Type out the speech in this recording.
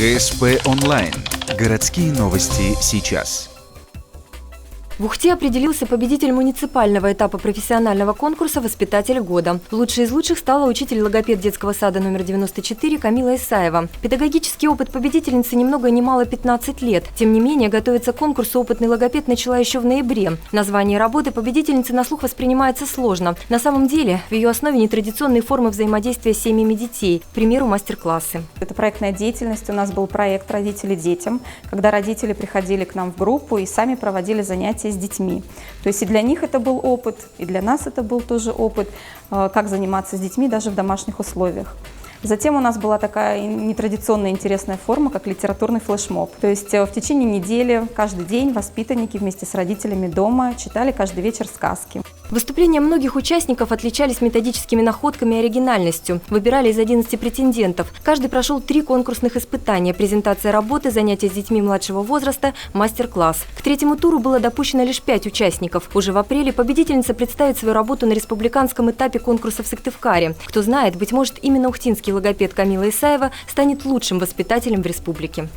ГСП онлайн. Городские новости сейчас. В Ухте определился победитель муниципального этапа профессионального конкурса «Воспитатель года». Лучшей из лучших стала учитель-логопед детского сада номер 94 Камила Исаева. Педагогический опыт победительницы ни много ни мало 15 лет. Тем не менее, готовиться к конкурсу опытный логопед начала еще в ноябре. Название работы победительницы на слух воспринимается сложно. На самом деле, в ее основе нетрадиционные формы взаимодействия с семьями детей. К примеру, мастер-классы. Это проектная деятельность. У нас был проект «Родители детям», когда родители приходили к нам в группу и сами проводили занятия с детьми. То есть и для них это был опыт, и для нас это был тоже опыт, как заниматься с детьми даже в домашних условиях. Затем у нас была такая нетрадиционная интересная форма, как литературный флешмоб. То есть в течение недели, каждый день воспитанники вместе с родителями дома читали каждый вечер сказки. Выступления многих участников отличались методическими находками и оригинальностью. Выбирали из 11 претендентов. Каждый прошел 3 конкурсных испытания: презентация работы, занятия с детьми младшего возраста, мастер-класс. К третьему туру было допущено лишь 5 участников. Уже в апреле победительница представит свою работу на республиканском этапе конкурса в Сыктывкаре. Кто знает, быть может, именно ухтинский логопед Камила Исаева станет лучшим воспитателем в республике.